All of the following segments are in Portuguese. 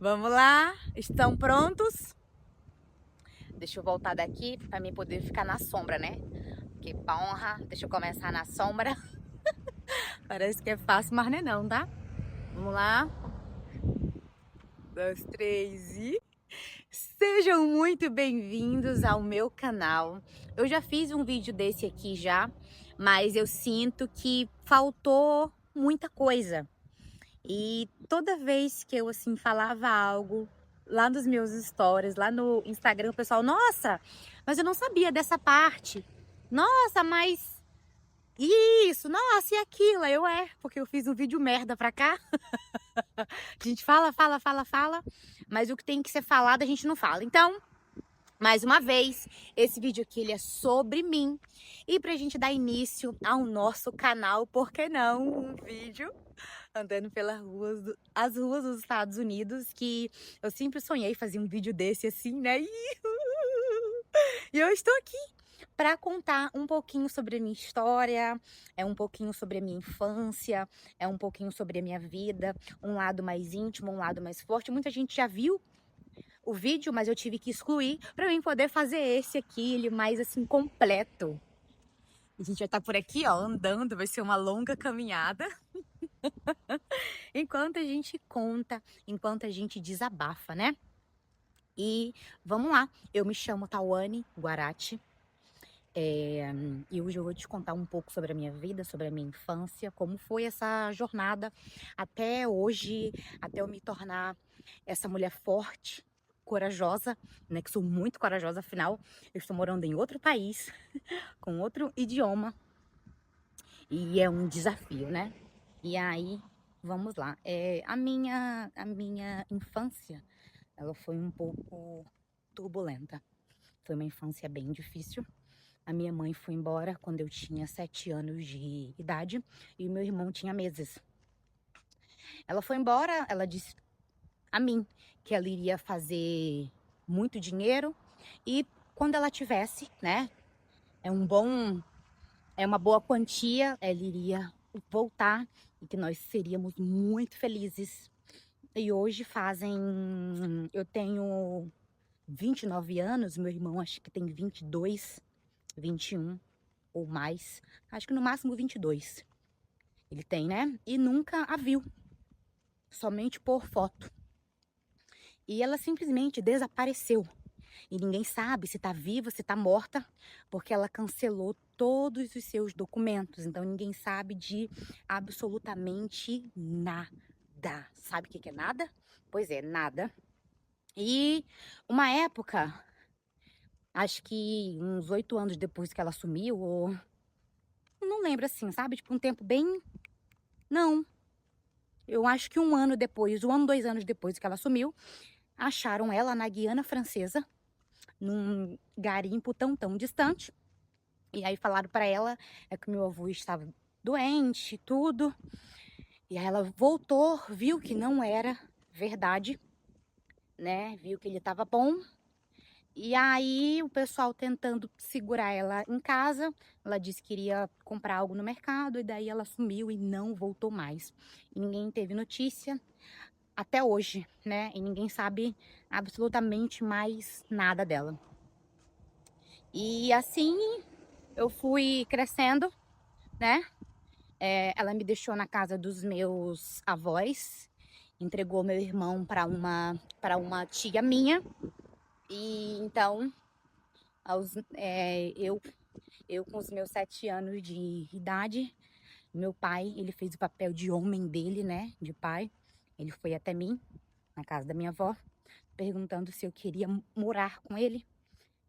Vamos lá? Estão prontos? Deixa eu voltar daqui para mim poder ficar na sombra, né? Que honra. Deixa eu começar na sombra. Parece que é fácil, mas não é não, tá? Vamos lá. 2, 3 e... Sejam muito bem-vindos ao meu canal. Eu já fiz um vídeo desse aqui já, mas eu sinto que faltou muita coisa. E toda vez que eu assim falava algo lá nos meus stories, lá no Instagram, o pessoal, nossa, mas eu não sabia dessa parte. Nossa, mas isso, nossa, e aquilo? Aí porque eu fiz um vídeo merda pra cá. A gente fala, mas o que tem que ser falado a gente não fala. Então, mais uma vez, esse vídeo aqui ele é sobre mim. E pra gente dar início ao nosso canal, por que não um vídeo andando pelas ruas, as ruas dos Estados Unidos, que eu sempre sonhei fazer um vídeo desse assim, né? E eu estou aqui para contar um pouquinho sobre a minha história, é um pouquinho sobre a minha infância, é um pouquinho sobre a minha vida, um lado mais íntimo, um lado mais forte. Muita gente já viu o vídeo, mas eu tive que excluir para mim poder fazer esse aqui, ele mais assim completo. A gente vai estar por aqui, ó, andando, vai ser uma longa caminhada. Enquanto a gente conta, enquanto a gente desabafa, né? E vamos lá, eu me chamo Tawane Guarati, e hoje eu vou te contar um pouco sobre a minha vida, sobre a minha infância, como foi essa jornada até hoje, até eu me tornar essa mulher forte, corajosa, né? Que sou muito corajosa, afinal, eu estou morando em outro país, com outro idioma, e é um desafio, né? E aí, vamos lá. A minha infância, ela foi um pouco turbulenta. Foi uma infância bem difícil. A minha mãe foi embora quando eu tinha 7 anos de idade e o meu irmão tinha meses. Ela foi embora, ela disse a mim que ela iria fazer muito dinheiro e quando ela tivesse, né, é um bom, é uma boa quantia, ela iria voltar e que nós seríamos muito felizes. E hoje eu tenho 29 anos, meu irmão acho que tem 22, 21 ou mais. Acho que no máximo 22 ele tem, né? E nunca a viu, somente por foto. E ela simplesmente desapareceu. E ninguém sabe se tá viva, se tá morta, porque ela cancelou todos os seus documentos. Então ninguém sabe de absolutamente nada. Sabe o que que é nada? Pois é, nada. E uma época, acho que uns 8 anos depois que ela sumiu, ou não lembro assim, sabe? Tipo, um tempo bem. Não, eu acho que um ano depois, 1 ano, 2 anos depois que ela sumiu, acharam ela na Guiana Francesa, num garimpo tão distante. E aí falaram pra ela que meu avô estava doente, tudo. E aí ela voltou, viu que não era verdade, né? Viu que ele estava bom. E aí o pessoal tentando segurar ela em casa, ela disse que iria comprar algo no mercado e daí ela sumiu e não voltou mais. E ninguém teve notícia até hoje, né? E ninguém sabe absolutamente mais nada dela. E assim eu fui crescendo, né? Ela me deixou na casa dos meus avós, entregou meu irmão para uma tia minha. E então, eu com os meus 7 anos de idade, meu pai, ele fez o papel de homem dele, né? De pai. Ele foi até mim, na casa da minha avó, perguntando se eu queria morar com ele,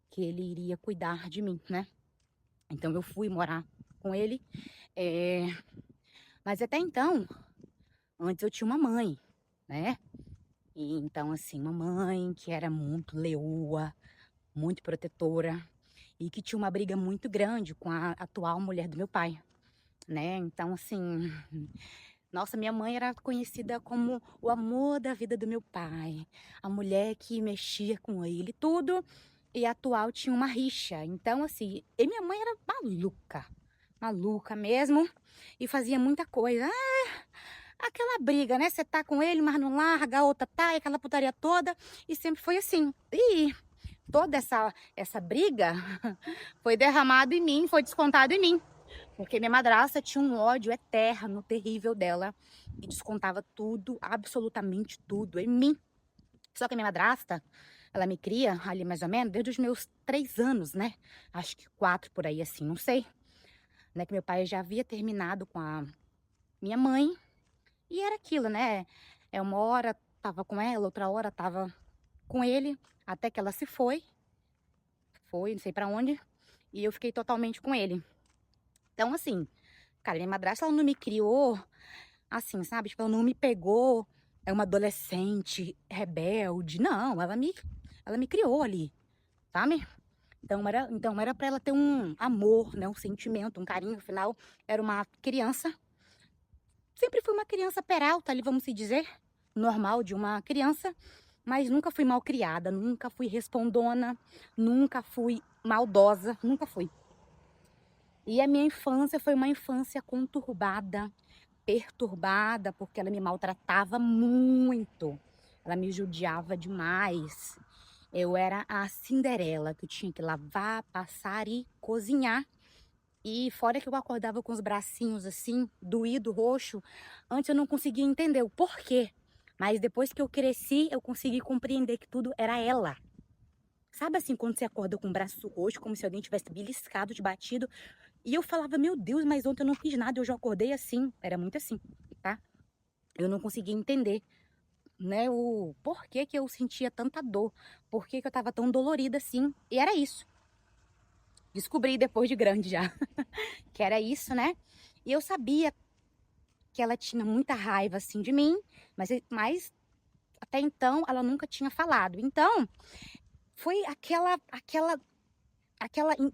que ele iria cuidar de mim, né? Então eu fui morar com ele. É... Mas até então, antes eu tinha uma mãe, né? E então, assim, uma mãe que era muito leoa, muito protetora e que tinha uma briga muito grande com a atual mulher do meu pai, né? Então, assim, nossa, minha mãe era conhecida como o amor da vida do meu pai, a mulher que mexia com ele, tudo. E a atual tinha uma rixa. Então, assim, e minha mãe era maluca, maluca mesmo, e fazia muita coisa. aquela briga, né? Você tá com ele, mas não larga, a outra tá, e aquela putaria toda. E sempre foi assim. E toda essa briga foi derramado em mim, foi descontado em mim. Porque minha madrasta tinha um ódio eterno, terrível dela. E descontava tudo, absolutamente tudo, em mim. Só que a minha madrasta, ela me cria ali mais ou menos desde os meus 3 anos, né? Acho que 4 por aí assim, não sei. Né? Que meu pai já havia terminado com a minha mãe. E era aquilo, né? Uma hora tava com ela, outra hora tava com ele. Até que ela se foi. Foi, não sei pra onde. E eu fiquei totalmente com ele. Então, assim, cara, minha madrasta, ela não me criou assim, sabe? Tipo, ela não me pegou, é uma adolescente rebelde. Não, ela me criou ali, sabe? Então era para ela ter um amor, né? Um sentimento, um carinho. Afinal, era uma criança. Sempre fui uma criança peralta ali, vamos se dizer. Normal de uma criança. Mas nunca fui mal criada, nunca fui respondona, nunca fui maldosa, nunca fui. E a minha infância foi uma infância conturbada, perturbada, porque ela me maltratava muito. Ela me judiava demais. Eu era a Cinderela, que eu tinha que lavar, passar e cozinhar. E fora que eu acordava com os bracinhos assim, doído, roxo, antes eu não conseguia entender o porquê. Mas depois que eu cresci, eu consegui compreender que tudo era ela. Sabe assim, quando você acorda com o braço roxo, como se alguém tivesse beliscado, te batido? E eu falava, meu Deus, mas ontem eu não fiz nada, eu já acordei assim. Era muito assim, tá? Eu não conseguia entender, né, o porquê que eu sentia tanta dor, porquê que eu tava tão dolorida assim. E era isso. Descobri depois de grande já, que era isso, né? E eu sabia que ela tinha muita raiva assim de mim, mas até então ela nunca tinha falado. Então, foi aquela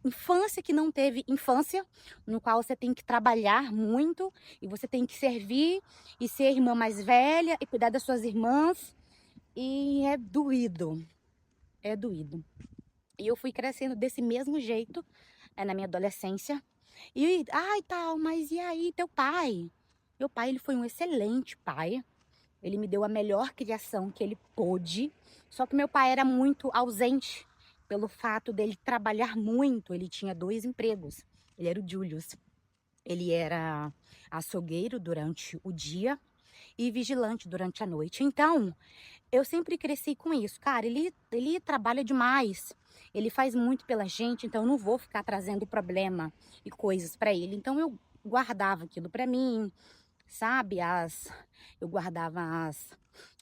infância que não teve infância, no qual você tem que trabalhar muito e você tem que servir e ser irmã mais velha e cuidar das suas irmãs. E é doído, é doído. E eu fui crescendo desse mesmo jeito, na minha adolescência. E, ai, tal, mas e aí, teu pai? Meu pai, ele foi um excelente pai. Ele me deu a melhor criação que ele pôde. Só que meu pai era muito ausente pelo fato dele trabalhar muito. Ele tinha 2 empregos. Ele era o Julius. Ele era açougueiro durante o dia e vigilante durante a noite. Então, eu sempre cresci com isso. Cara, ele trabalha demais. Ele faz muito pela gente, então eu não vou ficar trazendo problema e coisas pra ele. Então eu guardava aquilo pra mim, sabe? Eu guardava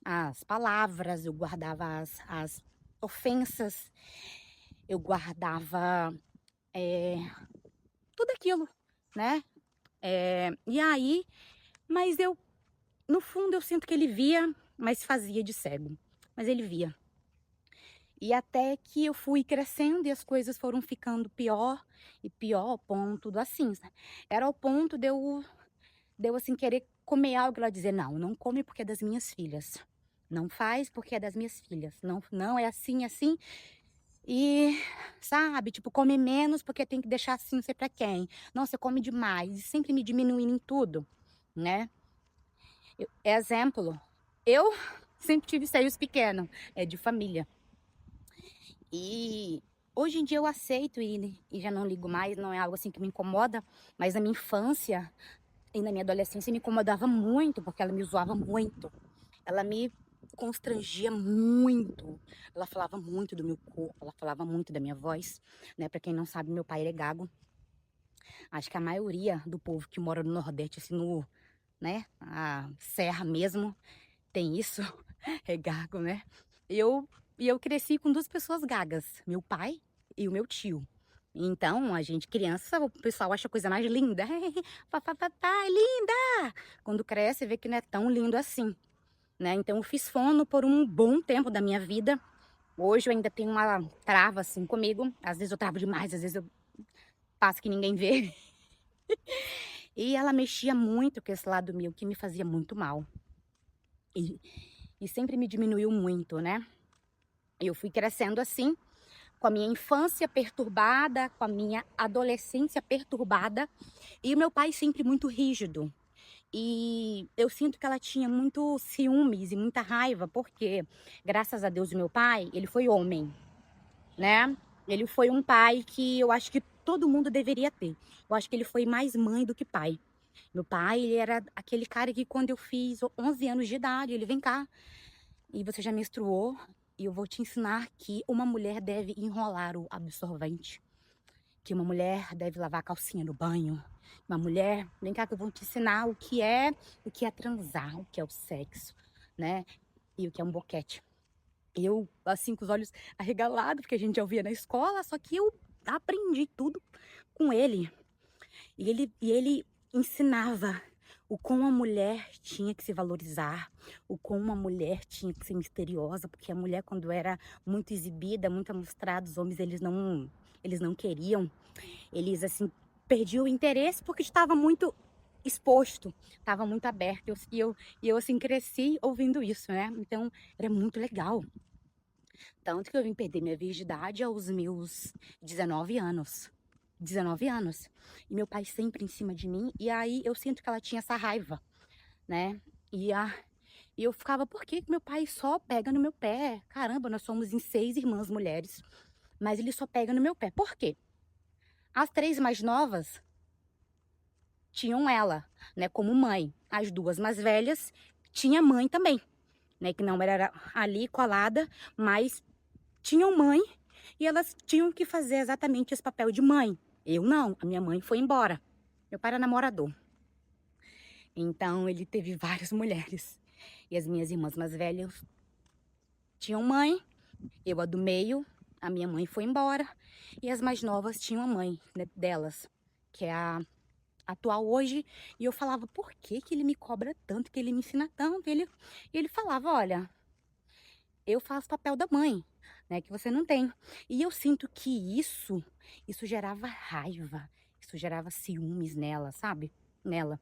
as palavras, eu guardava as ofensas, eu guardava tudo aquilo, né? E aí, mas eu, no fundo, eu sinto que ele via, mas fazia de cego. Mas ele via. E até que eu fui crescendo e as coisas foram ficando pior e pior, ao ponto do assim, era ao ponto de eu assim querer comer algo e ela dizer, não, não come porque é das minhas filhas. Não faz porque é das minhas filhas. Não, não é assim, assim. E, sabe, tipo, come menos porque tem que deixar assim, não sei pra quem. Não, você come demais. E sempre me diminuindo em tudo, né? Exemplo, eu sempre tive seios pequenos, de família. E hoje em dia eu aceito e já não ligo mais, não é algo assim que me incomoda, mas na minha infância e na minha adolescência me incomodava muito, porque ela me zoava muito. Ela me constrangia muito. Ela falava muito do meu corpo, ela falava muito da minha voz, né? Pra quem não sabe, meu pai ele é gago. Acho que a maioria do povo que mora no Nordeste, assim, né? A serra mesmo, tem isso, é gago, né? Eu, e eu cresci com 2 pessoas gagas, meu pai e o meu tio. Então, a gente criança, o pessoal acha a coisa mais linda. Papai, linda! Quando cresce, vê que não é tão lindo assim, né? Então, eu fiz fono por um bom tempo da minha vida. Hoje eu ainda tenho uma trava assim comigo. Às vezes eu travo demais, às vezes eu faço que ninguém vê. E ela mexia muito com esse lado meu, que me fazia muito mal. E, e sempre me diminuiu muito, né? Eu fui crescendo assim, com a minha infância perturbada, com a minha adolescência perturbada, e o meu pai sempre muito rígido. E eu sinto que ela tinha muito ciúmes e muita raiva, porque, graças a Deus, o meu pai, ele foi homem, né? Ele foi um pai que eu acho que todo mundo deveria ter. Eu acho que ele foi mais mãe do que pai. Meu pai, ele era aquele cara que quando eu fiz 11 anos de idade, ele vem cá, e você já menstruou, e eu vou te ensinar que uma mulher deve enrolar o absorvente, que uma mulher deve lavar a calcinha no banho. Uma mulher, vem cá que eu vou te ensinar o que é transar, o que é o sexo, né? E o que é um boquete. Eu, assim, com os olhos arregalados, porque a gente já ouvia na escola, só que eu aprendi tudo com ele. E ele ensinava o como a mulher tinha que se valorizar, o como uma mulher tinha que ser misteriosa, porque a mulher, quando era muito exibida, muito mostrada, os homens, eles não queriam. Eles, assim, perdiam o interesse porque estava muito exposto, estava muito aberto. E eu, assim, cresci ouvindo isso, né? Então, era muito legal. Tanto que eu vim perder minha virgindade aos meus 19 anos. 19 anos. E meu pai sempre em cima de mim. E aí eu sinto que ela tinha essa raiva, né? E eu ficava, por que que meu pai só pega no meu pé? Caramba, nós somos em 6 irmãs mulheres. Mas ele só pega no meu pé. Por quê? As 3 mais novas tinham ela, né, como mãe. As 2 mais velhas tinha mãe também, né, que não era ali colada, mas tinham mãe e elas tinham que fazer exatamente esse papel de mãe. Eu não, a minha mãe foi embora. Meu pai era namorador. Então ele teve várias mulheres. E as minhas irmãs mais velhas tinham mãe, eu a do meio, a minha mãe foi embora. E as mais novas tinham a mãe, né, delas, que é a atual hoje. E eu falava, por que que ele me cobra tanto, que ele me ensina tanto? E ele falava, olha, eu faço papel da mãe, né, que você não tem. E eu sinto que isso gerava raiva, isso gerava ciúmes nela, sabe? Nela.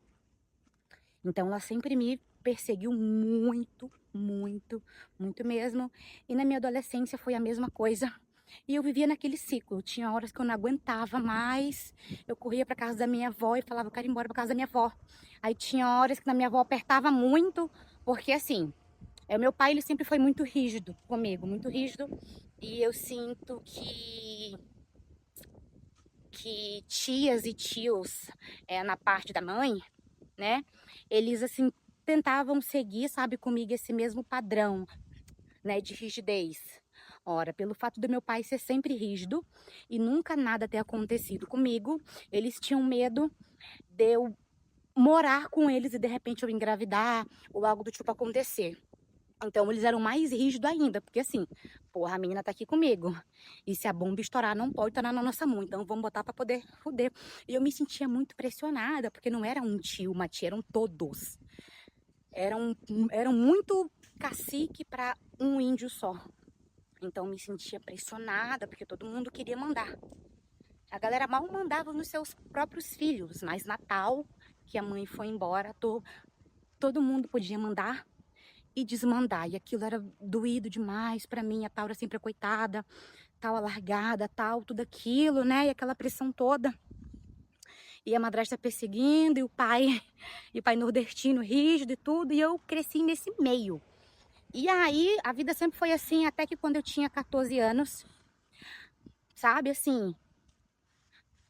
Então ela sempre me perseguiu muito, muito, muito mesmo. E na minha adolescência foi a mesma coisa. E eu vivia naquele ciclo. Tinha horas que eu não aguentava mais. Eu corria para casa da minha avó e falava, eu quero ir embora para casa da minha avó. Aí tinha horas que na minha avó apertava muito, porque assim, o meu pai, ele sempre foi muito rígido comigo, muito rígido. E eu sinto que tias e tios, na parte da mãe, né, eles, assim, tentavam seguir, sabe, comigo esse mesmo padrão, né, de rigidez. Ora, pelo fato do meu pai ser sempre rígido e nunca nada ter acontecido comigo, eles tinham medo de eu morar com eles e de repente eu engravidar ou algo do tipo acontecer. Então eles eram mais rígidos ainda, porque assim, porra, a menina tá aqui comigo. E se a bomba estourar, não pode estar na nossa mão. Então vamos botar pra poder foder. E eu me sentia muito pressionada, porque não era um tio, uma tia, eram todos. Eram muito cacique para um índio só. Então eu me sentia pressionada, porque todo mundo queria mandar. A galera mal mandava nos seus próprios filhos, mas Natal, que a mãe foi embora, todo mundo podia mandar e desmandar. E aquilo era doído demais pra mim, a Taura sempre coitada, tal alargada, tal, tudo aquilo, né? E aquela pressão toda. E a madrasta perseguindo, e o pai, e o pai nordestino rígido e tudo, e eu cresci nesse meio. E aí, a vida sempre foi assim, até que quando eu tinha 14 anos, sabe, assim,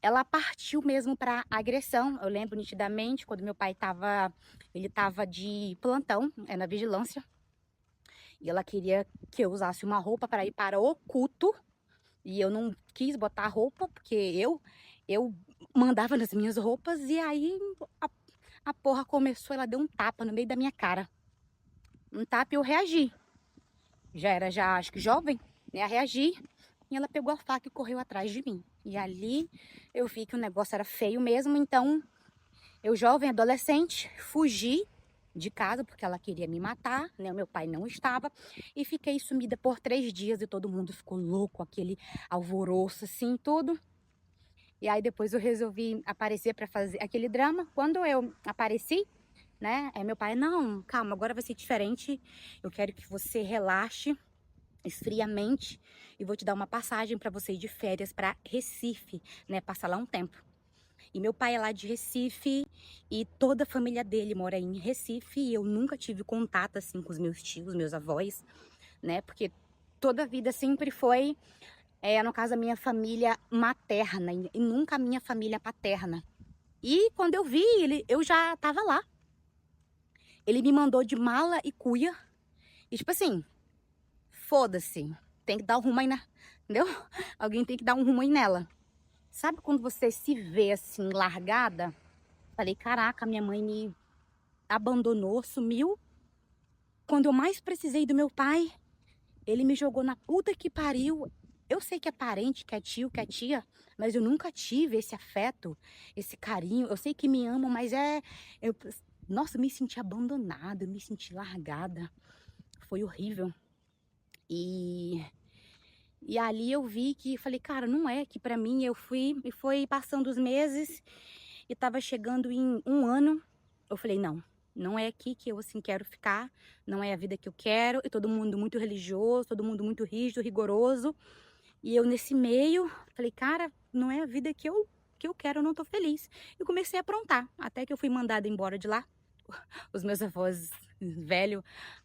ela partiu mesmo para agressão. Eu lembro nitidamente quando meu pai ele tava de plantão, na vigilância, e ela queria que eu usasse uma roupa para ir para o culto, e eu não quis botar a roupa, porque eu mandava nas minhas roupas, e aí a, a porra começou, ela deu um tapa no meio da minha cara. Um tapa e eu reagi. Já era, já acho que jovem, né? Reagi. E ela pegou a faca e correu atrás de mim. E ali eu vi que o negócio era feio mesmo, então eu, jovem, adolescente, fugi de casa porque ela queria me matar, né? O meu pai não estava. E fiquei sumida por 3 dias e todo mundo ficou louco, aquele alvoroço assim, tudo. E aí depois eu resolvi aparecer para fazer aquele drama. Quando eu apareci, né? Meu pai, não, calma, agora vai ser diferente. Eu quero que você relaxe, esfria a mente e vou te dar uma passagem para você ir de férias para Recife, né? Passar lá um tempo. E meu pai é lá de Recife e toda a família dele mora em Recife e eu nunca tive contato assim com os meus tios, meus avós, né? Porque toda a vida sempre foi, no caso, a minha família materna e nunca a minha família paterna. E quando eu vi ele, eu já tava lá. Ele me mandou de mala e cuia. E tipo assim, foda-se. Tem que dar um rumo aí entendeu? Alguém tem que dar um rumo aí nela. Sabe quando você se vê assim, largada? Falei, caraca, minha mãe me abandonou, sumiu. Quando eu mais precisei do meu pai, ele me jogou na puta que pariu. Eu sei que é parente, que é tio, que é tia, mas eu nunca tive esse afeto, esse carinho. Eu sei que me amam, mas nossa, eu me senti abandonada, eu me senti largada. Foi horrível. E ali eu vi que, falei, cara, não é que pra mim. Eu fui, e foi passando os meses, e tava chegando em 1 ano. Eu falei, não é aqui que eu, assim, quero ficar, não é a vida que eu quero, e todo mundo muito religioso, todo mundo muito rígido, rigoroso. E eu nesse meio, falei, cara, não é a vida que eu quero, eu não tô feliz. E comecei a aprontar, até que eu fui mandada embora de lá. Os meus avós velhos,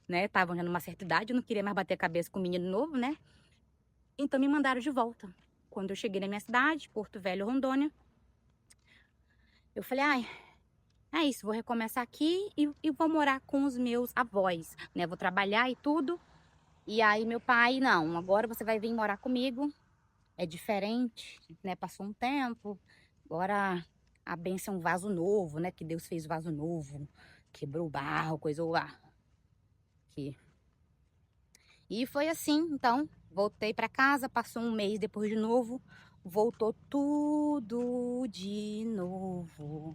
né, estavam já numa certa idade, eu não queria mais bater a cabeça com o menino novo, né? Então me mandaram de volta. Quando eu cheguei na minha cidade, Porto Velho, Rondônia, eu falei, ai, é isso, vou recomeçar aqui e vou morar com os meus avós, né? Vou trabalhar e tudo. E aí meu pai, não, agora você vai vir morar comigo, é diferente, né? Passou um tempo, agora a bênção é um vaso novo, né? Que Deus fez vaso novo, quebrou o barro, coisou lá. Que... E foi assim, então, voltei para casa, passou um mês depois de novo, voltou tudo de novo.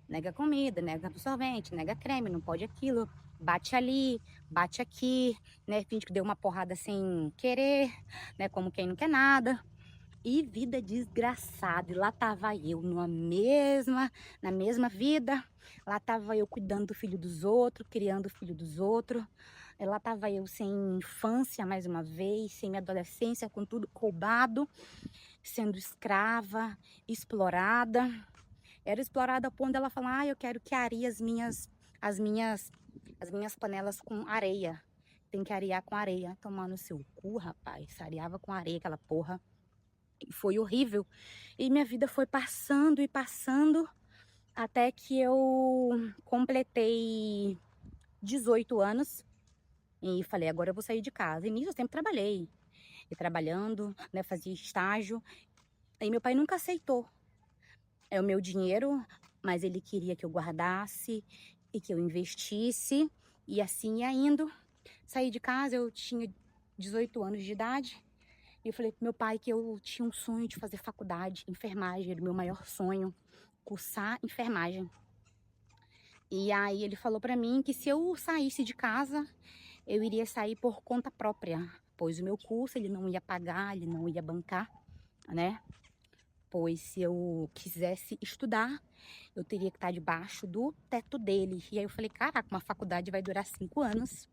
Nega comida, nega absorvente, nega creme, não pode aquilo. Bate ali, bate aqui, né? Finge que deu uma porrada sem querer, né? Como quem não quer nada. E vida desgraçada. E lá tava eu na mesma vida. Lá tava eu cuidando do filho dos outros, criando o filho dos outros. E lá tava eu sem infância mais uma vez, sem minha adolescência, com tudo roubado, sendo escrava, explorada. Era explorada a ponto dela falar, eu quero que areie as minhas, as minhas panelas com areia. Tem que arear com areia. Tomar no seu cu, rapaz. Areava com areia aquela porra. E foi horrível. E minha vida foi passando e passando até que eu completei 18 anos. E falei, agora eu vou sair de casa. E nisso eu sempre trabalhei. E trabalhando, né, fazia estágio. E meu pai nunca aceitou. É o meu dinheiro, mas ele queria que eu guardasse e que eu investisse. E assim ia indo. Saí de casa, eu tinha 18 anos de idade. E eu falei pro meu pai que eu tinha um sonho de fazer faculdade, enfermagem. Era o meu maior sonho, cursar enfermagem. E aí ele falou pra mim que se eu saísse de casa, eu iria sair por conta própria. Pois o meu curso ele não ia pagar, ele não ia bancar, né? Pois se eu quisesse estudar, eu teria que estar debaixo do teto dele. E aí eu falei, caraca, uma faculdade vai durar 5 anos.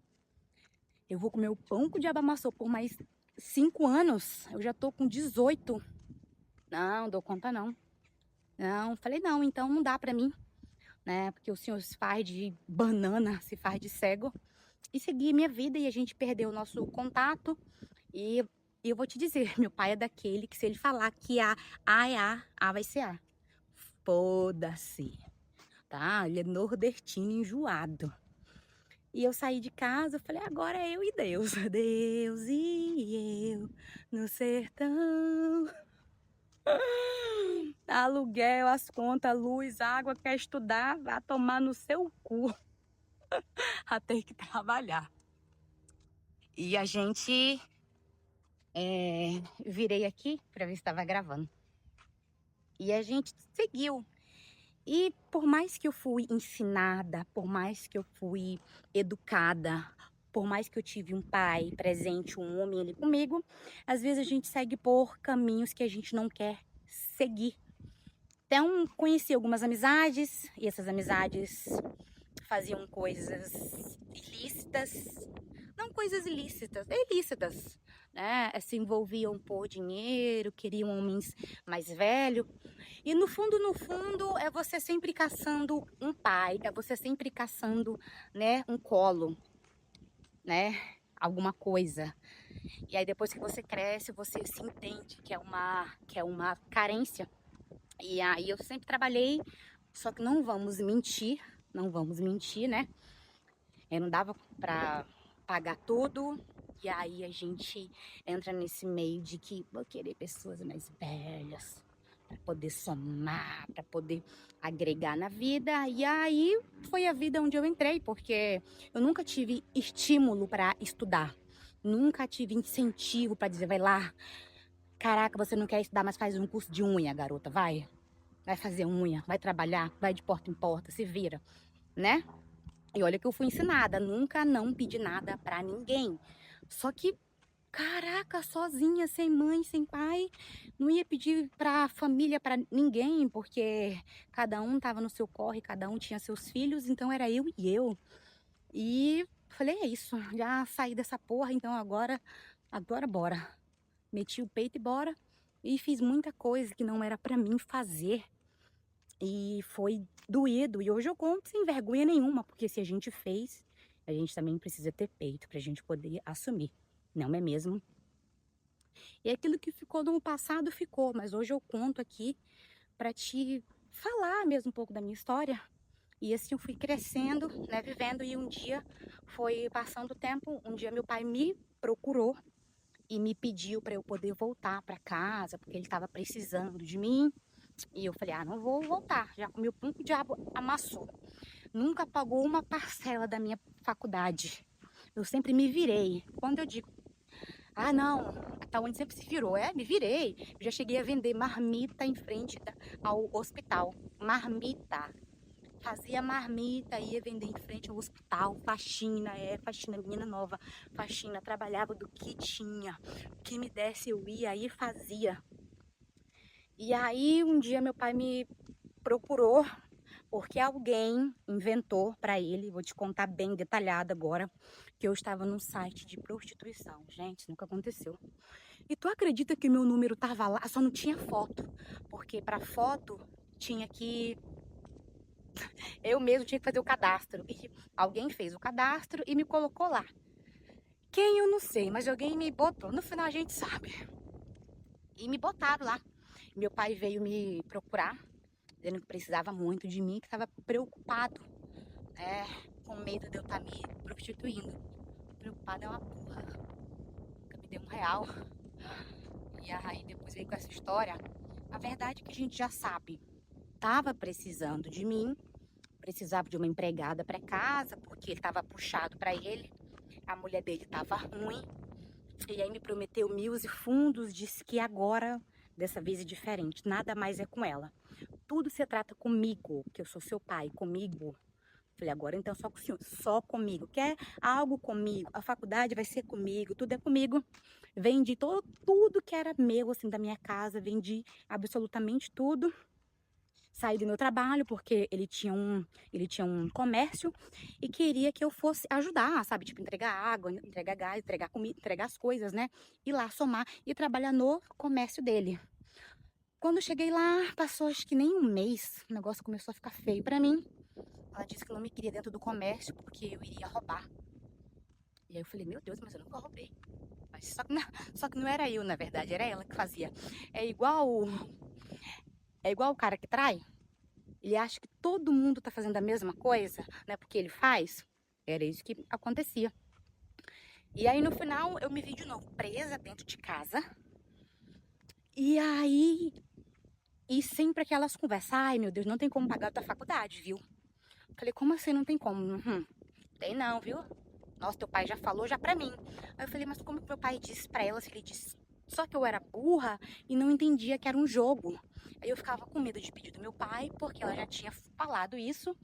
Eu vou comer o pão que o diabo amassou por mais 5 anos. Eu já tô com 18. Não, dou conta não. Não, falei, não, então não dá pra mim, né? Porque o senhor se faz de banana, se faz de cego. E segui minha vida e a gente perdeu o nosso contato. E eu vou te dizer, meu pai é daquele que se ele falar que A é A vai ser A. Foda-se, tá? Ele é nordestino enjoado. E eu saí de casa, eu falei, agora é eu e Deus. Deus e eu no sertão. Aluguel, as contas, luz, água, quer estudar, vai tomar no seu cu. A ter que trabalhar. E a gente... virei aqui pra ver se estava gravando. E a gente seguiu. E por mais que eu fui ensinada, por mais que eu fui educada, por mais que eu tive um pai presente, um homem ali comigo, às vezes a gente segue por caminhos que a gente não quer seguir. Então, conheci algumas amizades, e essas amizades faziam coisas ilícitas. Não coisas ilícitas, né? Se envolviam por dinheiro, queriam homens mais velhos. E no fundo, é você sempre caçando um pai, é você sempre caçando, né, um colo, né? Alguma coisa. E aí depois que você cresce, você se entende que é uma carência. E aí eu sempre trabalhei, só que não vamos mentir, né? Eu não dava pra pagar tudo. E aí a gente entra nesse meio de que vou querer pessoas mais velhas para poder somar, para poder agregar na vida. E aí foi a vida onde eu entrei, porque eu nunca tive estímulo para estudar. Nunca tive incentivo para dizer, vai lá, caraca, você não quer estudar, mas faz um curso de unha, garota, vai. Vai fazer unha, vai trabalhar, vai de porta em porta, se vira, né? E olha que eu fui ensinada, nunca não pedi nada pra ninguém. Só que, caraca, sozinha, sem mãe, sem pai, não ia pedir pra família, pra ninguém, porque cada um tava no seu corre, cada um tinha seus filhos, então era eu e eu. E falei, é isso, já saí dessa porra, então agora bora. Meti o peito e bora. E fiz muita coisa que não era pra mim fazer. E foi doído. E hoje eu conto sem vergonha nenhuma, porque se a gente fez, a gente também precisa ter peito pra gente poder assumir. Não é mesmo? E aquilo que ficou no passado ficou, mas hoje eu conto aqui pra te falar mesmo um pouco da minha história. E assim eu fui crescendo, né, vivendo, e um dia foi passando o tempo, um dia meu pai me procurou e me pediu para eu poder voltar para casa, porque ele estava precisando de mim. E eu falei, ah, não vou voltar, já comi o pão que o diabo amassou. Nunca pagou uma parcela da minha faculdade. Eu sempre me virei. Quando eu digo, ah, não, a Tawane sempre se virou. É, me virei. Eu já cheguei a vender marmita em frente ao hospital. Marmita. Fazia marmita, ia vender em frente ao hospital, faxina, faxina, menina nova, faxina, trabalhava do que tinha, o que me desse eu ia e fazia. E aí um dia meu pai me procurou, porque alguém inventou para ele, vou te contar bem detalhado agora, que eu estava num site de prostituição. Gente, isso nunca aconteceu. E tu acredita que meu número tava lá, só não tinha foto, porque para foto tinha que eu mesmo tinha que fazer o cadastro. E alguém fez o cadastro e me colocou lá. Quem eu não sei, mas alguém me botou. No final a gente sabe. E me botaram lá. Meu pai veio me procurar, dizendo que precisava muito de mim, que estava preocupado, né? Com medo de eu estar me prostituindo. Preocupado é uma porra. Nunca me deu R$ 1. E aí depois veio com essa história. A verdade é que a gente já sabe. Tava precisando de mim, precisava de uma empregada para casa, porque ele estava puxado para ele. A mulher dele estava ruim. E aí me prometeu mil e fundos, disse que agora, dessa vez é diferente, nada mais é com ela. Tudo se trata comigo, que eu sou seu pai, comigo. Falei, agora então só com o senhor, só comigo. Quer algo comigo? A faculdade vai ser comigo, tudo é comigo. Vendi tudo que era meu, assim, da minha casa, vendi absolutamente tudo. Saí do meu trabalho porque ele tinha um comércio e queria que eu fosse ajudar, sabe? Tipo, entregar água, entregar gás, entregar comida, entregar as coisas, né? Ir lá somar e trabalhar no comércio dele. Quando eu cheguei lá, passou acho que nem um mês, o negócio começou a ficar feio pra mim. Ela disse que não me queria dentro do comércio porque eu iria roubar. E aí eu falei, meu Deus, mas eu nunca roubei. Mas só que não era eu, na verdade, era ela que fazia. É igual, é igual o cara que trai. Ele acha que todo mundo tá fazendo a mesma coisa, né? Porque ele faz. Era isso que acontecia. E aí no final eu me vi de novo presa dentro de casa. E aí, e sempre aquelas conversas, ai meu Deus, não tem como pagar a tua faculdade, viu? Falei, como assim não tem como? Tem não, viu? Nossa, teu pai já falou já pra mim. Aí eu falei, mas como que meu pai disse pra ela se ele disse? Só que eu era burra e não entendia que era um jogo. Aí eu ficava com medo de pedir do meu pai, porque ela já tinha falado isso.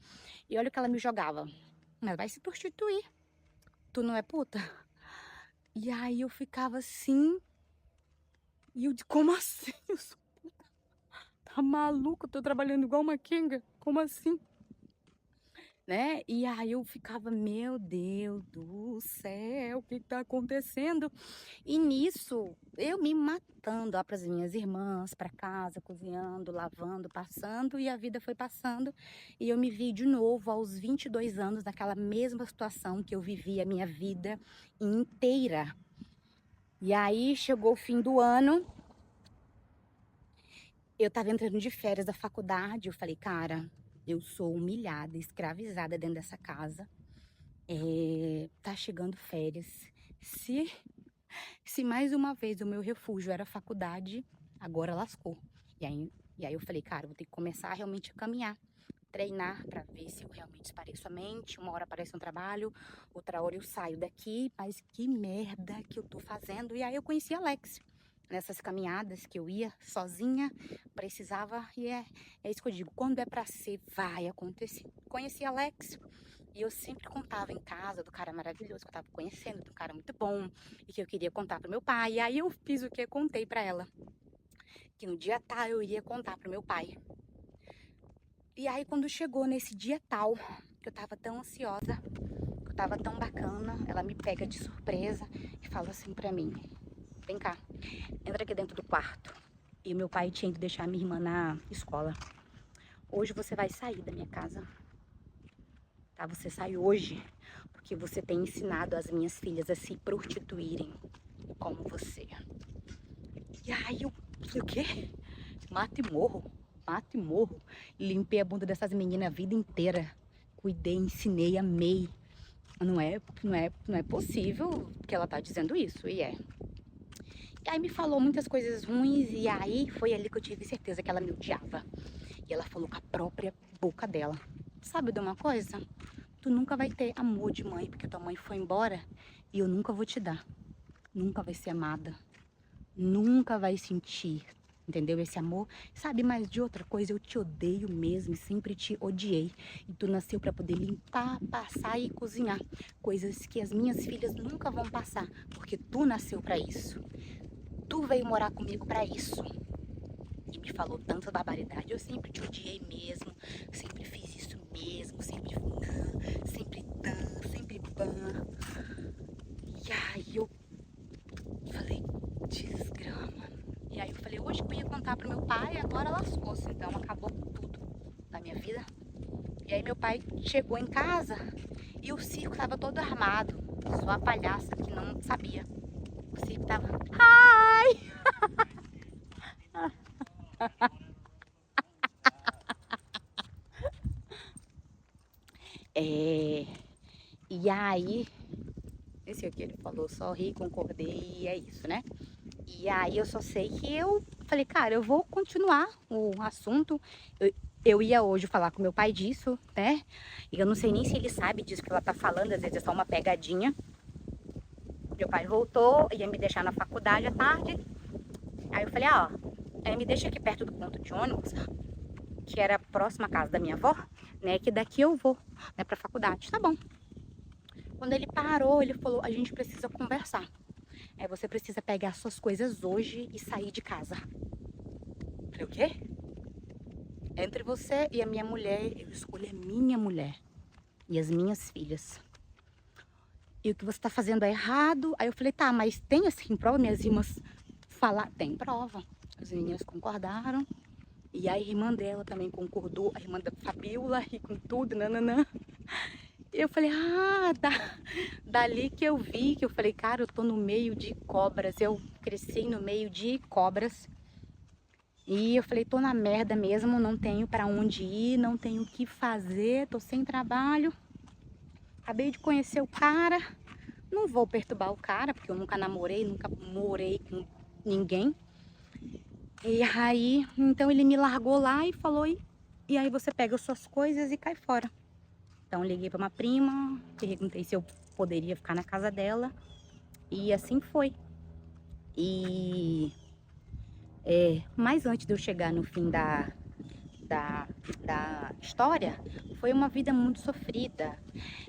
E olha o que ela me jogava. Mas vai se prostituir. Tu não é puta? E aí eu ficava assim. E eu disse, como assim? Eu sou tá maluco? Eu tô trabalhando igual uma quenga? Como assim? né? E aí eu ficava, meu Deus do céu, o que tá acontecendo? E nisso, eu me matando lá para as minhas irmãs, para casa, cozinhando, lavando, passando, e a vida foi passando. E eu me vi de novo aos 22 anos, naquela mesma situação que eu vivi a minha vida inteira. E aí chegou o fim do ano, eu estava entrando de férias da faculdade, eu falei, cara, eu sou humilhada, escravizada dentro dessa casa. Tá chegando férias. Se Se mais uma vez o meu refúgio era a faculdade, agora lascou. E aí, e aí eu falei, cara, eu vou ter que começar realmente a caminhar, treinar para ver se eu realmente espareço a mente. Uma hora aparece um trabalho, outra hora eu saio daqui, mas que merda que eu tô fazendo? E aí eu conheci a Alex. Nessas caminhadas que eu ia sozinha, precisava, e é isso que eu digo, quando é pra ser, vai acontecer. Conheci a Alex, e eu sempre contava em casa do cara maravilhoso que eu tava conhecendo, do cara muito bom, e que eu queria contar pro meu pai. E aí eu fiz o que eu contei pra ela, que no dia tal eu iria contar pro meu pai. E aí quando chegou nesse dia tal, que eu tava tão ansiosa, que eu tava tão bacana, ela me pega de surpresa e fala assim pra mim, vem cá, entra aqui dentro do quarto. E o meu pai tinha ido deixar minha irmã na escola. Hoje você vai sair da minha casa, tá? Você sai hoje, porque você tem ensinado as minhas filhas a se prostituírem como você. E aí eu falei, o quê? Mata e morro, mata e morro. Limpei a bunda dessas meninas a vida inteira. Cuidei, ensinei, amei. Não é possível que ela tá dizendo isso, e é. E aí me falou muitas coisas ruins, e aí foi ali que eu tive certeza que ela me odiava. E ela falou com a própria boca dela. Sabe de uma coisa? Tu nunca vai ter amor de mãe, porque tua mãe foi embora e eu nunca vou te dar. Nunca vai ser amada. Nunca vai sentir, entendeu? Esse amor. Sabe, mas de outra coisa, eu te odeio mesmo e sempre te odiei. E tu nasceu para poder limpar, passar e cozinhar. Coisas que as minhas filhas nunca vão passar, porque tu nasceu para isso. Tu veio morar comigo para isso. E me falou tanta barbaridade. Eu sempre te odiei mesmo, sempre fiz isso mesmo, sempre não, sempre tan, sempre ban. E aí eu falei, desgrama. E aí eu falei, hoje que eu ia contar pro meu pai, agora lascou-se. Então acabou tudo na minha vida. E aí meu pai chegou em casa e o circo tava todo armado. Só a palhaça que não sabia. O circo tava... Ai! E aí... Esse aqui ele falou, só ri, concordei e é isso, né? E aí eu só sei que eu falei, cara, eu vou continuar o assunto. Eu ia hoje falar com meu pai disso, né? E eu não sei nem se ele sabe disso que ela tá falando, às vezes é só uma pegadinha. Meu pai voltou, ia me deixar na faculdade à tarde. Aí eu falei, me deixa aqui perto do ponto de ônibus, que era próxima à casa da minha avó, né? Que daqui eu vou, né, pra faculdade. Tá bom. Quando ele parou, ele falou, a gente precisa conversar. Você precisa pegar suas coisas hoje e sair de casa. Eu falei, o quê? Entre você e a minha mulher, eu escolho a minha mulher e as minhas filhas. E o que você tá fazendo é errado. Aí eu falei, tá, mas tem assim prova? Minhas irmãs falar, tem prova. As meninas concordaram. E a irmã dela também concordou, a irmã da Fabiola, e com tudo, nananã. E eu falei, dali que eu vi, que eu falei, cara, eu tô no meio de cobras. Eu cresci no meio de cobras. E eu falei, tô na merda mesmo, não tenho pra onde ir, não tenho o que fazer, tô sem trabalho. Acabei de conhecer o cara, não vou perturbar o cara, porque eu nunca namorei, nunca morei com ninguém. E aí, então ele me largou lá e falou, e aí você pega as suas coisas e cai fora. Então liguei pra uma prima, perguntei se eu poderia ficar na casa dela, e assim foi. Mas antes de eu chegar no fim da história, foi uma vida muito sofrida.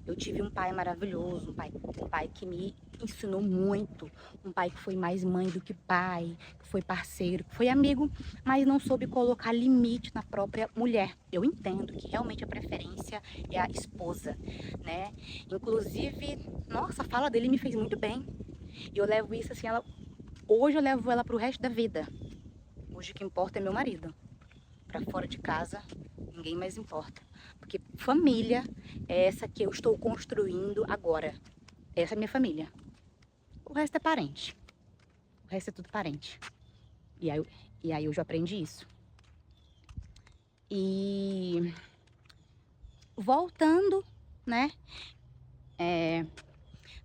Eu tive um pai maravilhoso, um pai que me ensinou muito, um pai que foi mais mãe do que pai, que foi parceiro, que foi amigo, mas não soube colocar limite na própria mulher. Eu entendo que realmente a preferência é a esposa, né? Inclusive, nossa, a fala dele me fez muito bem. E eu levo isso assim, hoje eu levo ela pro resto da vida. Hoje o que importa é meu marido. Pra fora de casa, ninguém mais importa. Porque família é essa que eu estou construindo agora. Essa é minha família. O resto é parente. O resto é tudo parente. E aí eu já aprendi isso. E voltando, né?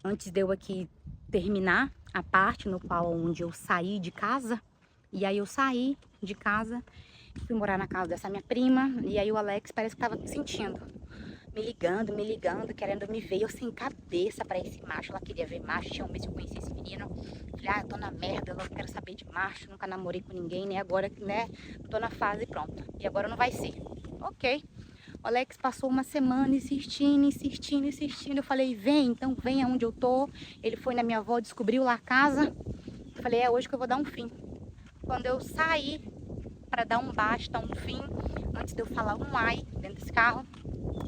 Antes de eu aqui terminar a parte no qual onde eu saí de casa. E aí eu saí de casa, fui morar na casa dessa minha prima. E aí o Alex parece que tava sentindo. Me ligando, querendo me ver. Eu sem cabeça pra esse macho. Ela queria ver macho. Tinha um mês que eu conheci esse menino. Falei, eu tô na merda, eu não quero saber de macho. Nunca namorei com ninguém, né? Agora, né? Tô na fase pronta. E agora não vai ser. Ok. O Alex passou uma semana insistindo. Eu falei, vem, então vem aonde eu tô. Ele foi na minha avó, descobriu lá a casa. Eu falei, é hoje que eu vou dar um fim. Quando eu saí pra dar um basta, um fim, antes de eu falar um ai dentro desse carro,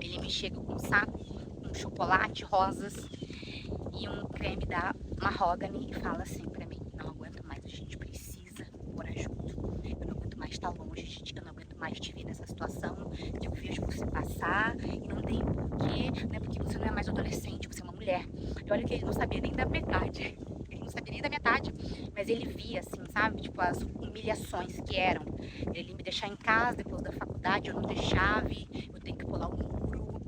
ele me chega com um saco, um chocolate, rosas e um creme da Mahogany e fala assim pra mim, não aguento mais, a gente precisa morar junto. Eu não aguento mais estar longe, gente, eu não aguento mais te ver nessa situação que eu vejo você passar e não tem porquê, né? Porque você não é mais adolescente, você é uma mulher. E olha que ele não sabia nem da metade. Ele não sabia nem da metade, mas ele via, assim, sabe? Tipo, as humilhações que eram. Ele me deixar em casa depois da faculdade, eu não ter chave, eu tenho que pular o muro,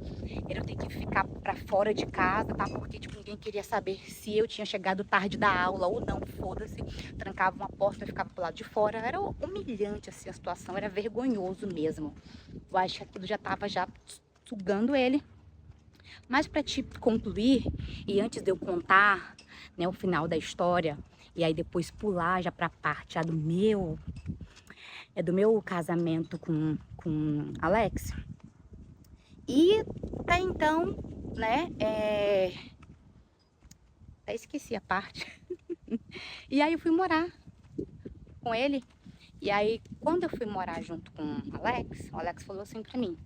eu tenho que ficar pra fora de casa, tá? Porque, tipo, ninguém queria saber se eu tinha chegado tarde da aula ou não, foda-se. Trancava uma porta, eu ficava pro lado de fora. Era humilhante, assim, a situação, era vergonhoso mesmo. Eu acho que aquilo já tava já sugando ele. Mas para te concluir, e antes de eu contar, né, o final da história, e aí depois pular já para a parte do meu casamento com Alex. E até então, né, até esqueci a parte. E aí eu fui morar com ele. E aí, quando eu fui morar junto com o Alex falou assim para mim,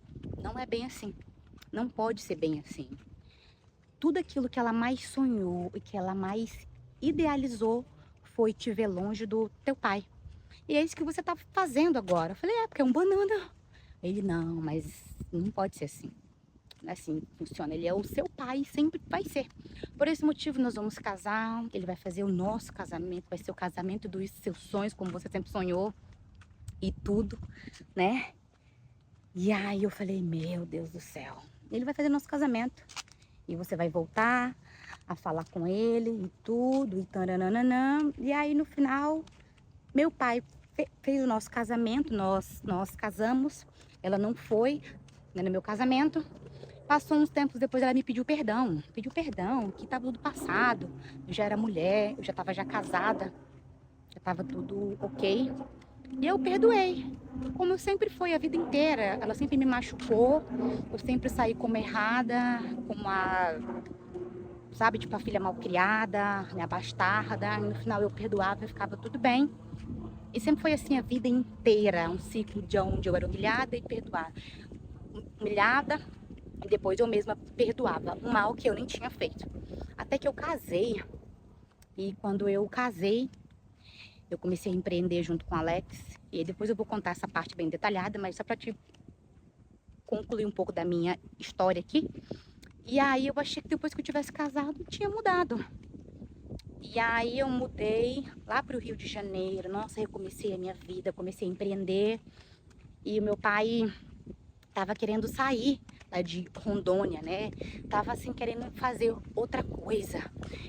não é bem assim. Não pode ser bem assim. Tudo aquilo que ela mais sonhou e que ela mais idealizou foi te ver longe do teu pai. E é isso que você tá fazendo agora. Eu falei, porque é um banana. Ele, não, mas não pode ser assim. Não é assim que funciona. Ele é o seu pai e sempre vai ser. Por esse motivo, nós vamos casar. Ele vai fazer o nosso casamento. Vai ser o casamento dos seus sonhos, como você sempre sonhou. E tudo, né? E aí eu falei, meu Deus do céu. Ele vai fazer nosso casamento. E você vai voltar a falar com ele e tudo, e taranana. E aí no final, meu pai fez o nosso casamento, nós casamos. Ela não foi, né, no meu casamento. Passou uns tempos depois, ela me pediu perdão, que estava tudo passado. Eu já era mulher, eu já estava já casada, já estava tudo ok. E eu perdoei, como sempre foi a vida inteira. Ela sempre me machucou, eu sempre saí como errada, como sabe, tipo a filha mal criada, né, a bastarda. E no final eu perdoava e ficava tudo bem. E sempre foi assim a vida inteira, um ciclo de onde eu era humilhada e perdoada. Humilhada e depois eu mesma perdoava um mal que eu nem tinha feito. Até que eu casei. E quando eu casei, eu comecei a empreender junto com o Alex. E depois eu vou contar essa parte bem detalhada, mas só para te concluir um pouco da minha história aqui. E aí eu achei que depois que eu tivesse casado, tinha mudado. E aí eu mudei lá para o Rio de Janeiro. Nossa, recomecei a minha vida, comecei a empreender. E o meu pai tava querendo sair lá de Rondônia, né? Tava assim querendo fazer outra coisa.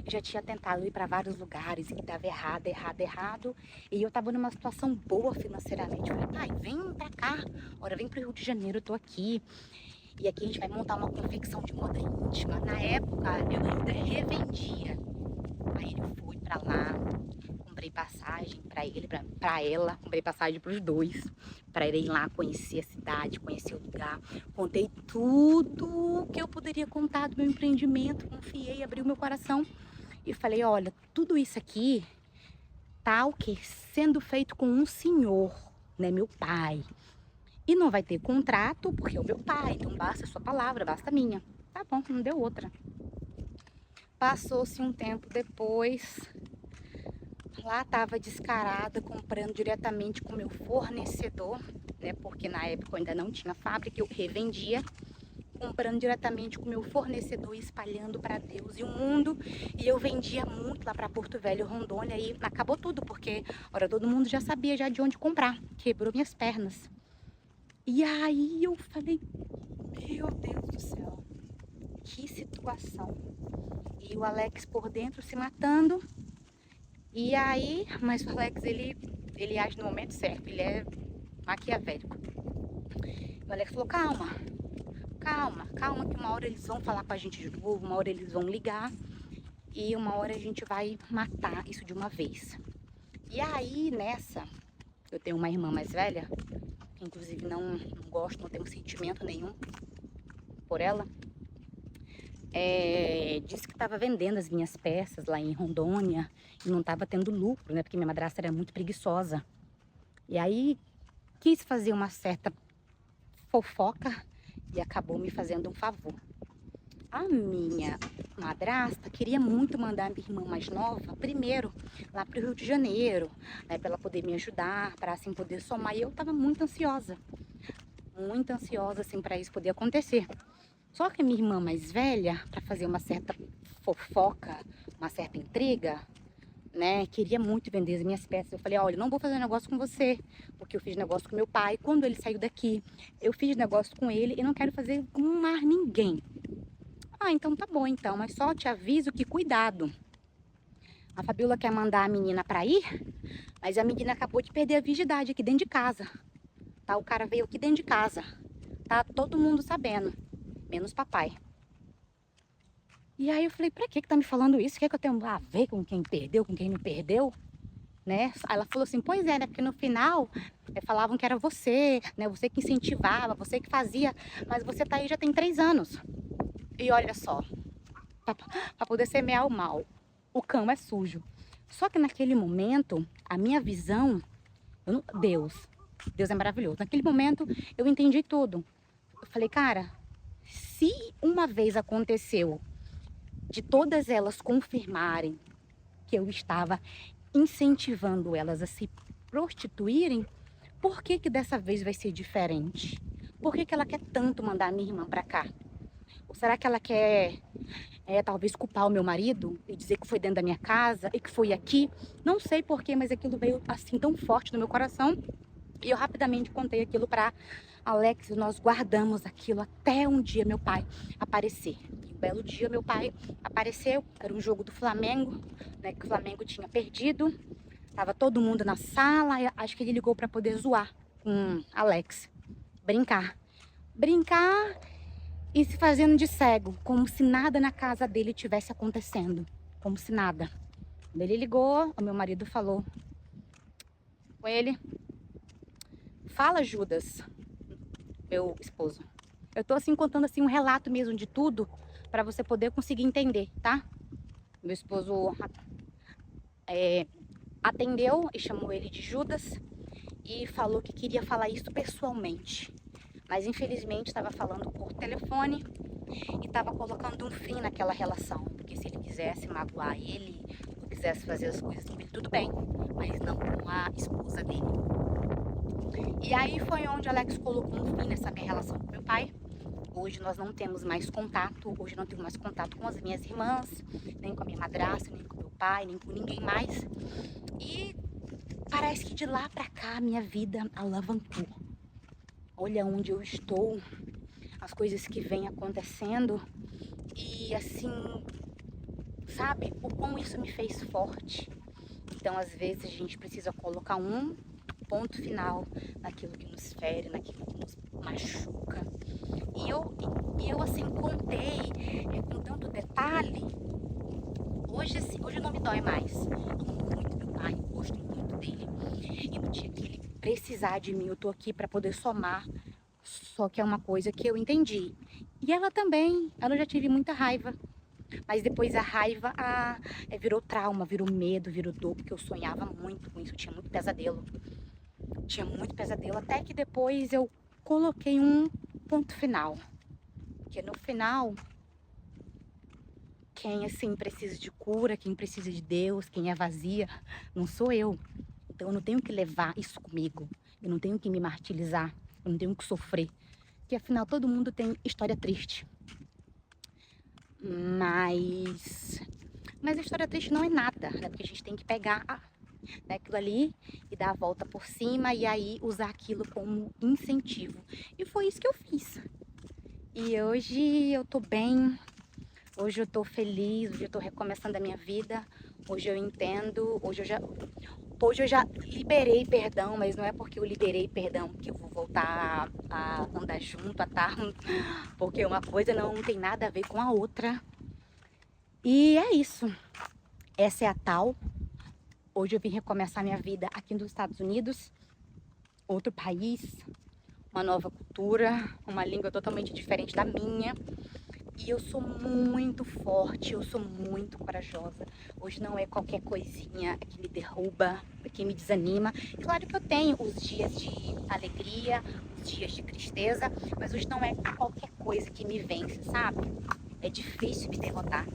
Eu já tinha tentado ir para vários lugares e dava errado. E eu tava numa situação boa financeiramente. Eu falei, pai, vem pra cá. Ora, vem pro Rio de Janeiro, eu tô aqui. E aqui a gente vai montar uma confecção de moda íntima. Na época, eu ainda revendia. Aí ele foi pra lá, comprei passagem pra ele, pra ela, comprei passagem pros dois, pra irem lá conhecer a cidade, conhecer o lugar. Contei tudo que eu poderia contar do meu empreendimento, confiei, abri o meu coração e falei, olha, tudo isso aqui tá o quê? Sendo feito com um senhor, né, meu pai. E não vai ter contrato, porque é o meu pai, então basta a sua palavra, basta a minha. Tá bom, não deu outra. Passou-se um tempo depois, lá estava descarada, comprando diretamente com o meu fornecedor, né, porque na época eu ainda não tinha fábrica, eu revendia, comprando diretamente com o meu fornecedor, espalhando para Deus e o mundo. E eu vendia muito lá para Porto Velho, Rondônia, e acabou tudo, porque ora, todo mundo já sabia já de onde comprar. Quebrou minhas pernas. E aí eu falei, meu Deus do céu, que situação. E o Alex por dentro se matando. E aí, mas o Alex, ele age no momento certo, ele é maquiavélico. O Alex falou, calma, calma, que uma hora eles vão falar com a gente de novo, uma hora eles vão ligar e uma hora a gente vai matar isso de uma vez. E aí, nessa, eu tenho uma irmã mais velha, que inclusive não gosto, não tenho sentimento nenhum por ela. Disse que estava vendendo as minhas peças lá em Rondônia e não estava tendo lucro, né? Porque minha madrasta era muito preguiçosa. E aí quis fazer uma certa fofoca e acabou me fazendo um favor. A minha madrasta queria muito mandar minha irmã mais nova primeiro lá para o Rio de Janeiro, né, para ela poder me ajudar, para assim poder somar. E eu estava muito ansiosa assim para isso poder acontecer. Só que a minha irmã mais velha, para fazer uma certa fofoca, uma certa intriga, né, queria muito vender as minhas peças. Eu falei, olha, não vou fazer negócio com você, porque eu fiz negócio com meu pai. Quando ele saiu daqui, eu fiz negócio com ele e não quero fazer com mais ninguém. Ah, então tá bom então, mas só te aviso que cuidado. A Fabiola quer mandar a menina pra ir, mas a menina acabou de perder a virgindade aqui dentro de casa. Tá, o cara veio aqui dentro de casa. Tá todo mundo sabendo, menos papai. E aí eu falei, pra que tá me falando isso? Quer que eu tenha a ver com quem perdeu, com quem não perdeu? Né? Aí ela falou assim, pois é, né? Porque no final falavam que era você, né? Você que incentivava, você que fazia, mas você tá aí já tem 3 anos. E olha só, para poder semear o mal, o cão é sujo. Só que naquele momento, a minha visão, Deus é maravilhoso. Naquele momento, eu entendi tudo. Eu falei, cara, se uma vez aconteceu de todas elas confirmarem que eu estava incentivando elas a se prostituírem, por que que dessa vez vai ser diferente? Por que que ela quer tanto mandar a minha irmã para cá? Ou será que ela quer, talvez, culpar o meu marido e dizer que foi dentro da minha casa e que foi aqui? Não sei porquê, mas aquilo veio assim tão forte no meu coração. E eu rapidamente contei aquilo para Alex e nós guardamos aquilo até um dia meu pai aparecer. E um belo dia meu pai apareceu, era um jogo do Flamengo, né, que o Flamengo tinha perdido. Tava todo mundo na sala, acho que ele ligou para poder zoar com Alex. Brincar e se fazendo de cego, como se nada na casa dele tivesse acontecendo, como se nada. Quando ele ligou, o meu marido falou com ele, fala, Judas, meu esposo. Eu tô assim contando assim um relato mesmo de tudo para você poder conseguir entender, tá? Meu esposo atendeu e chamou ele de Judas e falou que queria falar isso pessoalmente. Mas infelizmente estava falando por telefone e estava colocando um fim naquela relação. Porque se ele quisesse magoar ele, ou quisesse fazer as coisas com ele, tudo bem, mas não com a esposa dele. E aí foi onde Alex colocou um fim nessa minha relação com meu pai. Hoje nós não temos mais contato, hoje não tenho mais contato com as minhas irmãs, nem com a minha madrasta, nem com meu pai, nem com ninguém mais. E parece que de lá pra cá a minha vida alavancou. Olha onde eu estou, as coisas que vêm acontecendo e assim, sabe, o quão isso me fez forte. Então às vezes a gente precisa colocar um ponto final naquilo que nos fere, naquilo que nos machuca. E eu assim contei com tanto detalhe. Hoje não me dói mais. Eu amo muito meu pai, gosto muito dele. E no dia que ele precisar de mim, eu tô aqui para poder somar. Só que é uma coisa que eu entendi. E ela também, ela já tive muita raiva. Mas depois a raiva virou trauma, virou medo, virou dor, porque eu sonhava muito com isso, eu tinha muito pesadelo. Tinha muito pesadelo, até que depois eu coloquei um ponto final. Porque no final, quem assim precisa de cura, quem precisa de Deus, quem é vazia, não sou eu. Então eu não tenho que levar isso comigo. Eu não tenho que me martirizar, eu não tenho que sofrer. Porque afinal todo mundo tem história triste. Mas a história triste não é nada, né? Porque a gente tem que pegar aquilo ali e dar a volta por cima e aí usar aquilo como incentivo. E foi isso que eu fiz. E hoje eu tô bem, hoje eu tô feliz, hoje eu tô recomeçando a minha vida, hoje eu entendo, hoje eu já liberei perdão, mas não é porque eu liberei perdão que eu vou voltar a andar junto, a estar, porque uma coisa não tem nada a ver com a outra. E é isso. Essa é a tal. Hoje eu vim recomeçar minha vida aqui nos Estados Unidos, outro país, uma nova cultura, uma língua totalmente diferente da minha. E eu sou muito forte, eu sou muito corajosa. Hoje não é qualquer coisinha que me derruba, que me desanima. Claro que eu tenho os dias de alegria, os dias de tristeza, mas hoje não é qualquer coisa que me vence, sabe? É difícil me derrotar.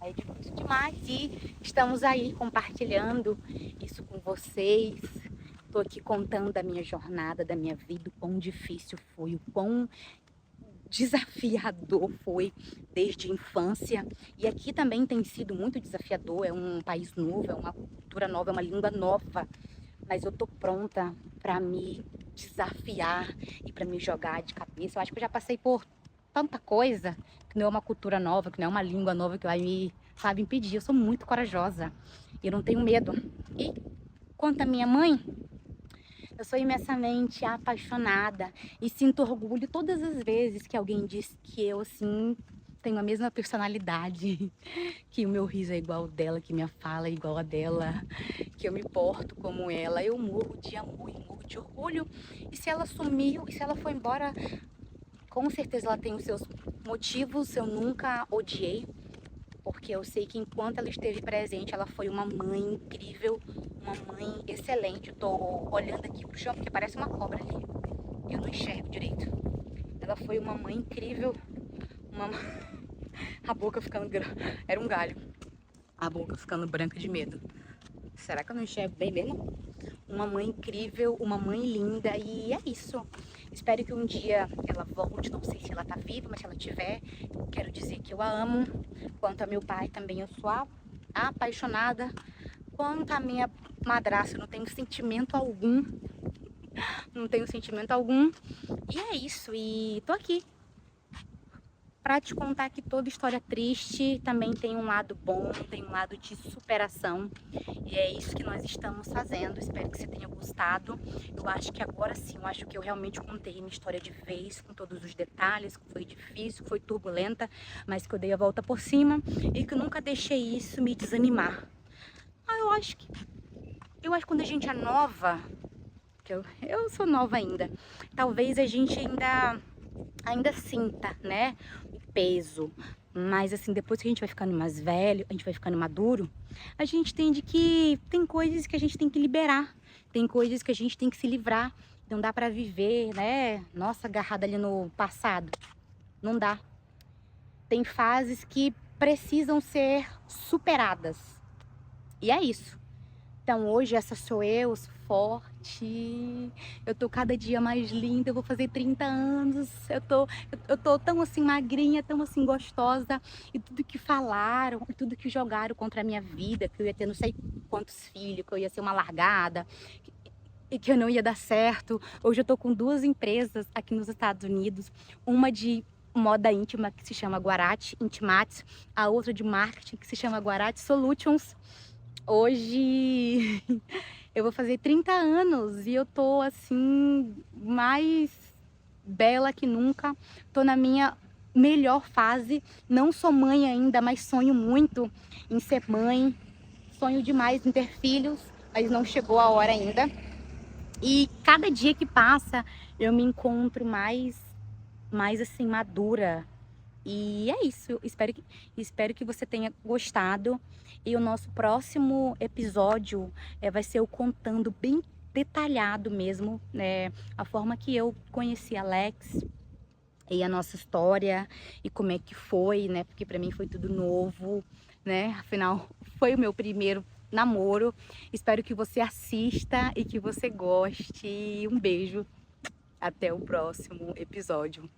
É difícil demais e estamos aí compartilhando isso com vocês. Estou aqui contando da minha jornada, da minha vida, o quão difícil foi, o quão desafiador foi desde a infância. E aqui também tem sido muito desafiador, é um país novo, é uma cultura nova, é uma língua nova. Mas eu tô pronta para me desafiar e para me jogar de cabeça. Eu acho que eu já passei por tanta coisa, que não é uma cultura nova, que não é uma língua nova que vai me, sabe, impedir. Eu sou muito corajosa e eu não tenho medo. E quanto à minha mãe, eu sou imensamente apaixonada e sinto orgulho todas as vezes que alguém diz que eu, assim, tenho a mesma personalidade, que o meu riso é igual ao dela, que minha fala é igual a dela, que eu me porto como ela. Eu morro de amor e morro de orgulho. E se ela sumiu, e se ela foi embora, com certeza ela tem os seus motivos. Eu nunca odiei, porque eu sei que enquanto ela esteve presente, ela foi uma mãe incrível, uma mãe excelente. Eu tô olhando aqui pro chão porque parece uma cobra ali. Eu não enxergo direito. Ela foi uma mãe incrível, uma... A boca ficando... Era um galho. A boca ficando branca de medo. Será que eu não enxergo bem mesmo? Uma mãe incrível, uma mãe linda, e é isso. Espero que um dia ela volte, não sei se ela tá viva, mas se ela tiver, eu quero dizer que eu a amo. Quanto a meu pai também, eu sou apaixonada. Quanto a minha madrasta, eu não tenho sentimento algum. Não tenho sentimento algum. E é isso, e tô aqui para te contar que toda história triste também tem um lado bom, tem um lado de superação. E é isso que nós estamos fazendo. Espero que você tenha gostado. Eu acho que agora sim, eu acho que eu realmente contei minha história de vez, com todos os detalhes, que foi difícil, que foi turbulenta, mas que eu dei a volta por cima e que eu nunca deixei isso me desanimar. Eu acho que quando a gente é nova, que eu sou nova ainda, talvez a gente ainda sinta, né, o peso. Mas assim, depois que a gente vai ficando mais velho, a gente vai ficando maduro, a gente entende que tem coisas que a gente tem que liberar, tem coisas que a gente tem que se livrar. Não dá pra viver, né, nossa, agarrada ali no passado. Não dá. Tem fases que precisam ser superadas. E é isso. Então hoje essa sou eu forte, eu tô cada dia mais linda, eu vou fazer 30 anos, eu tô tão assim magrinha, tão assim gostosa, e tudo que falaram, e tudo que jogaram contra a minha vida, que eu ia ter não sei quantos filhos, que eu ia ser uma largada, e que eu não ia dar certo. Hoje eu tô com 2 empresas aqui nos Estados Unidos, uma de moda íntima que se chama Guarati Intimates, a outra de marketing que se chama Guarati Solutions. Hoje eu vou fazer 30 anos e eu tô assim, mais bela que nunca. Tô na minha melhor fase. Não sou mãe ainda, mas sonho muito em ser mãe. Sonho demais em ter filhos, mas não chegou a hora ainda. E cada dia que passa, eu me encontro mais assim, madura. E é isso, espero que você tenha gostado. E o nosso próximo episódio vai ser eu contando bem detalhado mesmo, né, a forma que eu conheci Alex e a nossa história e como é que foi, né? Porque para mim foi tudo novo, né? Afinal, foi o meu primeiro namoro. Espero que você assista e que você goste. Um beijo. Até o próximo episódio.